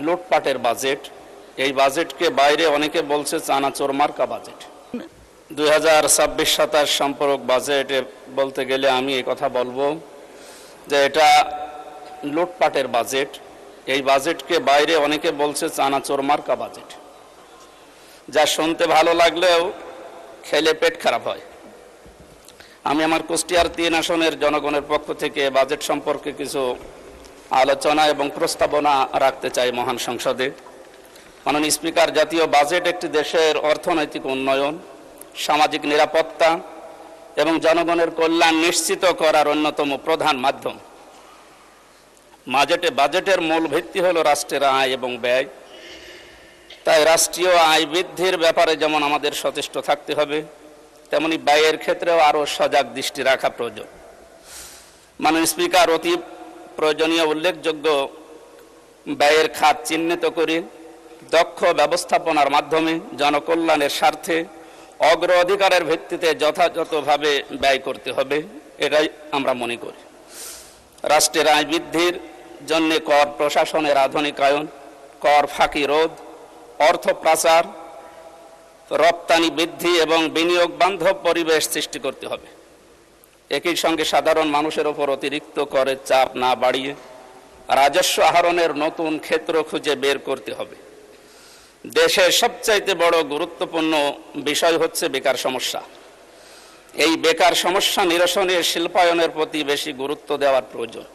লুটপাটের বাজেট। এই বাজেটকে বাইরে অনেকে বলছে চানাচোর মার্কা বাজেট। 2026-27 সম্পর্ক বাজেটে বলতে গেলে আমি এই কথা বলবো যে এটা লুটপাটের বাজেট। এই বাজেটকে বাইরে অনেকে বলছে চানাচোর মার্কা বাজেট, যা শুনতে ভালো লাগলেও খেলে পেট খারাপ হয়। আমি আমার কুষ্টিয়ার 3 আসনের জনগণের পক্ষ থেকে বাজেট সম্পর্কে কিছু আলোচনা এবং প্রস্তাবনা রাখতে চাই মহান সংসদে। মাননীয় স্পিকার, জাতীয় বাজেট একটি দেশের অর্থনৈতিক উন্নয়ন, সামাজিক নিরাপত্তা এবং জনগণের কল্যাণ নিশ্চিত করার অন্যতম প্রধান মাধ্যম। বাজেটের মূল ভিত্তি হলো রাষ্ট্রের আয় এবং ব্যয়। তাই রাষ্ট্রীয় আয় বৃদ্ধির ব্যাপারে যেমন আমাদের সচেষ্ট থাকতে হবে, তেমনি ব্যয়ের ক্ষেত্রেও আরও সজাগ দৃষ্টি রাখা প্রয়োজন। মাননীয় স্পিকার, অতি প্রয়োজনীয় উল্লেখযোগ্য ব্যয়ের খাত চিহ্নিত করে দক্ষ ব্যবস্থাপনার মাধ্যমে জনকল্যাণের স্বার্থে অগ্রাধিকারের ভিত্তিতে যথাযথভাবে ব্যয় করতে হবে, এটাই আমরা মনে করি। রাষ্ট্রের আয় বৃদ্ধির জন্য কর প্রশাসনের আধুনিকায়ন, কর ফাঁকি রোধ, অর্থ পাচার, রপ্তানি বৃদ্ধি এবং বিনিয়োগ বান্ধব পরিবেশ সৃষ্টি করতে হবে। একই সঙ্গে সাধারণ মানুষের ওপর অতিরিক্ত করের চাপ না বাড়িয়ে রাজস্ব আহরণের নতুন ক্ষেত্র খুঁজে বের করতে হবে। দেশের সবচাইতে বড় গুরুত্বপূর্ণ বিষয় হচ্ছে বেকার সমস্যা। এই বেকার সমস্যা নিরসনে শিল্পায়নের প্রতি বেশি গুরুত্ব দেওয়ার প্রয়োজন।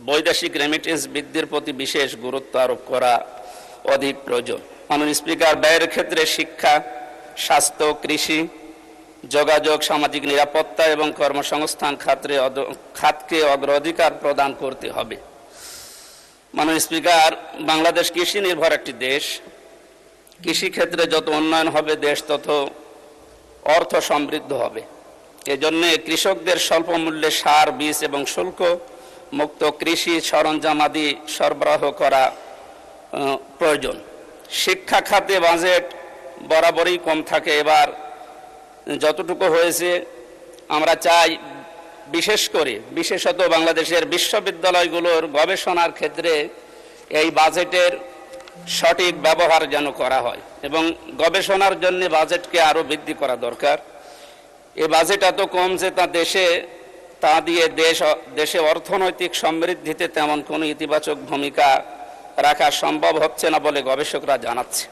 বৈদেশিক রেমিটেন্স বৃদ্ধির প্রতি বিশেষ গুরুত্ব আরোপ করা অধিক প্রয়োজন। মাননীয় স্পিকার, ব্যয়ের ক্ষেত্রে শিক্ষা, স্বাস্থ্য, কৃষি, যোগাযোগ, সামাজিক নিরাপত্তা এবং কর্মসংস্থান খাতকে অগ্রাধিকার প্রদান করতে হবে। মাননীয় স্পিকার, বাংলাদেশ কৃষি নির্ভর একটি দেশ। কৃষিক্ষেত্রে যত উন্নয়ন হবে দেশ তত অর্থ সমৃদ্ধ হবে। এজন্য কৃষকদের স্বল্প মূল্যে সার, বীজ এবং শুল্ক মুক্ত কৃষি সরঞ্জাম আদি সরবরাহ করা প্রয়োজন। শিক্ষা খাতে বাজেট বরাবরই কম থাকে। এবার যতটুকু হয়েছে আমরা চাই বিশেষত বাংলাদেশের বিশ্ববিদ্যালয়গুলোর গবেষণার ক্ষেত্রে এই বাজেটের সঠিক ব্যবহার যেন করা হয় এবং গবেষণার জন্য বাজেটকে আরও বৃদ্ধি করা দরকার। এই বাজেট এত কম যে তা দিয়ে দেশে অর্থনৈতিক সমৃদ্ধিতে তেমন কোনো ইতিবাচক ভূমিকা রাখা সম্ভব হচ্ছে না বলে গবেষকরা জানাচ্ছে।